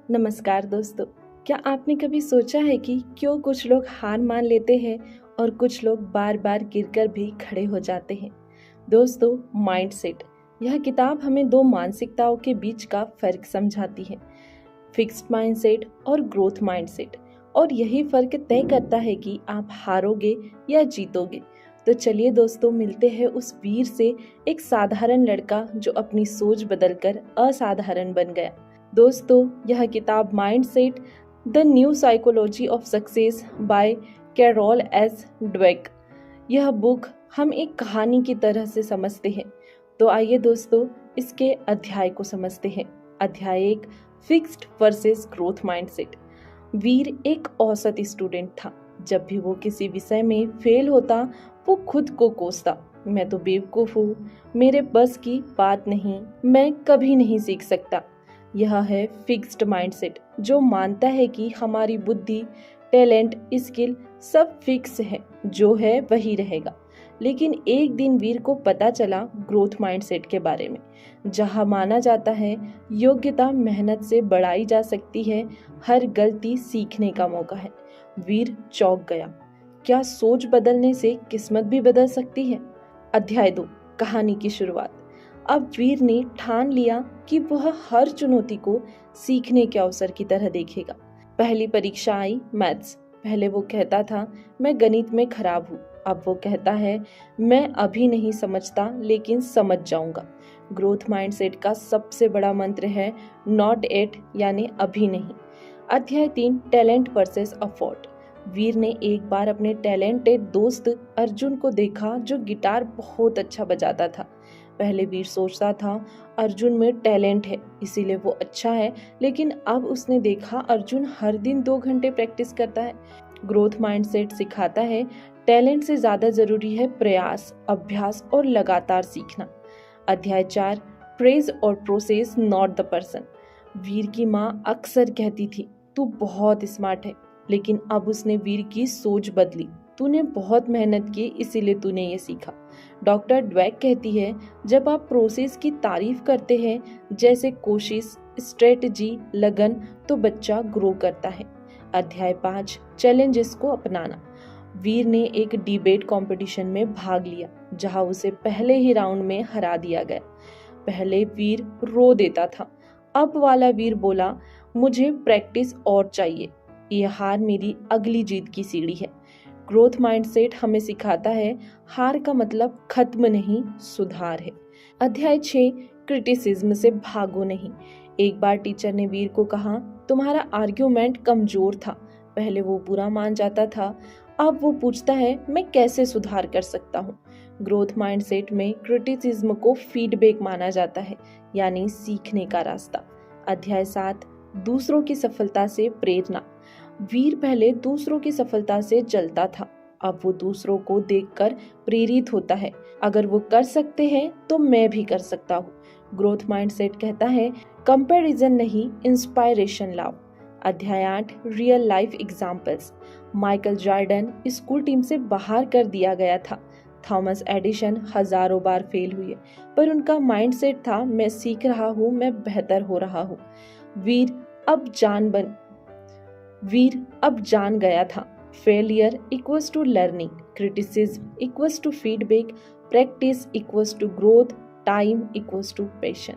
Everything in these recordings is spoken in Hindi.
नमस्कार दोस्तों। क्या आपने कभी सोचा है कि क्यों कुछ लोग हार मान लेते हैं और कुछ लोग बार बार गिरकर भी खड़े हो जाते हैं? दोस्तों, माइंडसेट यह किताब हमें दो मानसिकताओं के बीच का फर्क समझाती है, फिक्स्ड माइंडसेट और ग्रोथ माइंडसेट। और यही फर्क तय करता है कि आप हारोगे या जीतोगे। तो चलिए दोस्तों, मिलते हैं उस वीर से, एक साधारण लड़का जो अपनी सोच बदलकर असाधारण बन गया। दोस्तों, यह किताब mindset the new psychology of success by Carol S Dweck. यह बुक हम एक कहानी की तरह से समझते हैं। तो आइए दोस्तों, इसके अध्याय को समझते हैं। अध्याय 1, फिक्स्ड वर्सेस ग्रोथ माइंडसेट। वीर एक औसत स्टूडेंट था। जब भी वो किसी विषय में फेल होता, वो खुद को कोसता, मैं तो बेवकूफ हूँ, मेरे बस की बात नहीं, मैं कभी नहीं सीख सकता। यह है फिक्स्ड माइंडसेट, जो मानता है कि हमारी बुद्धि, टैलेंट, स्किल सब फिक्स है, जो है वही रहेगा। लेकिन एक दिन वीर को पता चला ग्रोथ माइंडसेट के बारे में, जहां माना जाता है योग्यता मेहनत से बढ़ाई जा सकती है, हर गलती सीखने का मौका है। वीर चौंक गया। क्या सोच बदलने से किस्मत भी बदल सकती है? अध्याय 2, कहानी की शुरुआत। अब वीर ने ठान लिया कि वह हर चुनौती को सीखने के अवसर की तरह देखेगा। पहली परीक्षा आई, मैथ्स। पहले वो कहता था मैं गणित में खराब हूँ, अब वो कहता है मैं अभी नहीं समझता लेकिन समझ जाऊंगा। ग्रोथ माइंडसेट का सबसे बड़ा मंत्र है नॉट एट, यानी अभी नहीं। अध्याय 3, टैलेंट वर्सेस अफोर्ट। वीर ने एक बार अपने टैलेंटेड दोस्त अर्जुन को देखा, जो गिटार बहुत अच्छा बजाता था। पहले वीर सोचता था अर्जुन में टैलेंट है, इसीलिए वो अच्छा है, लेकिन अब उसने देखा अर्जुन हर दिन 2 घंटे प्रैक्टिस करता है। ग्रोथ माइंडसेट सिखाता है टैलेंट से ज्यादा जरूरी है प्रयास, अभ्यास और लगातार सीखना। अध्याय 4, प्रेज और प्रोसेस नॉट द पर्सन। वीर की माँ अक्सर कहती थी तू बहुत स्मार्ट है, लेकिन अब उसने वीर की सोच बदली। तूने बहुत मेहनत की, इसीलिए तूने ये सीखा। डॉक्टर ड्वेक कहती है जब आप प्रोसेस की तारीफ करते हैं, जैसे कोशिश, स्ट्रेटजी, लगन, तो बच्चा ग्रो करता है। अध्याय 5, चैलेंजेस को अपनाना। वीर ने एक डिबेट कंपटीशन में भाग लिया, जहां उसे पहले ही राउंड में हरा दिया गया। पहले वीर रो देता था, अब वाला वीर बोला मुझे प्रैक्टिस और चाहिए, यह हार मेरी अगली जीत की सीढ़ी है। ग्रोथ माइंडसेट हमें सिखाता है हार का मतलब खत्म नहीं, सुधार है। अध्याय 6, क्रिटिसिज्म से भागो नहीं। एक बार टीचर ने वीर को कहा तुम्हारा आर्ग्यूमेंट कमजोर था। पहले वो बुरा मान जाता था, अब वो पूछता है मैं कैसे सुधार कर सकता हूँ। ग्रोथ माइंडसेट में क्रिटिसिज्म को फीडबैक माना जाता है, यानी सीखने का रास्ता। अध्याय 7, दूसरों की सफलता से प्रेरणा। वीर पहले दूसरों की सफलता से जलता था, अब वो दूसरों को देखकर प्रेरित होता है। अगर वो कर सकते हैं तो मैं भी कर सकता हूँ। ग्रोथ माइंडसेट कहता है कंपैरिजन नहीं, इंस्पायरेशन लाओ। अध्याय 8, real life examples. Michael Jordan school team से बाहर कर दिया गया था। थॉमस एडिसन हजारों बार फेल हुए, पर उनका माइंडसेट था मैं सीख रहा हूँ, मैं बेहतर हो रहा हूँ। वीर अब जान गया था failure equals to learning, criticism equals to feedback, practice equals to growth, time equals to patience.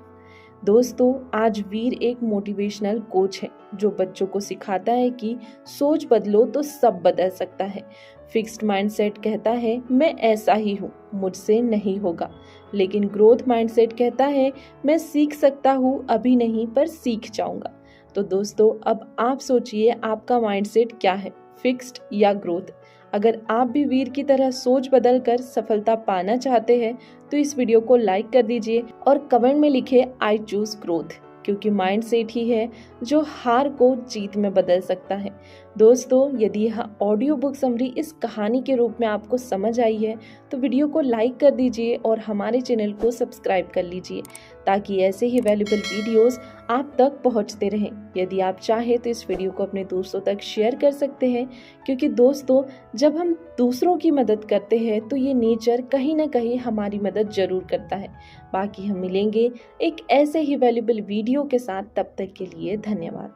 दोस्तों, आज वीर एक मोटिवेशनल कोच है, जो बच्चों को सिखाता है कि सोच बदलो तो सब बदल सकता है। फिक्स्ड माइंडसेट कहता है मैं ऐसा ही हूँ, मुझसे नहीं होगा। लेकिन ग्रोथ माइंडसेट कहता है मैं सीख सकता हूँ, अभी नहीं पर सीख जाऊंगा। तो दोस्तों, अब आप सोचिए आपका माइंडसेट क्या है, फिक्स्ड या ग्रोथ? अगर आप भी वीर की तरह सोच बदलकर सफलता पाना चाहते हैं तो इस वीडियो को लाइक कर दीजिए और कमेंट में लिखे आई चूज ग्रोथ, क्योंकि माइंडसेट ही है जो हार को जीत में बदल सकता है। दोस्तों, यदि यह ऑडियो बुक समरी इस कहानी के रूप में आपको समझ आई है तो वीडियो को लाइक कर दीजिए और हमारे चैनल को सब्सक्राइब कर लीजिए, ताकि ऐसे ही वैल्यूएबल वीडियोस आप तक पहुंचते रहें। यदि आप चाहें तो इस वीडियो को अपने दोस्तों तक शेयर कर सकते हैं, क्योंकि दोस्तों जब हम दूसरों की मदद करते हैं तो ये नेचर कहीं ना कहीं हमारी मदद जरूर करता है। बाकी हम मिलेंगे एक ऐसे ही वैल्यूएबल वीडियो के साथ, तब तक के लिए धन्यवाद।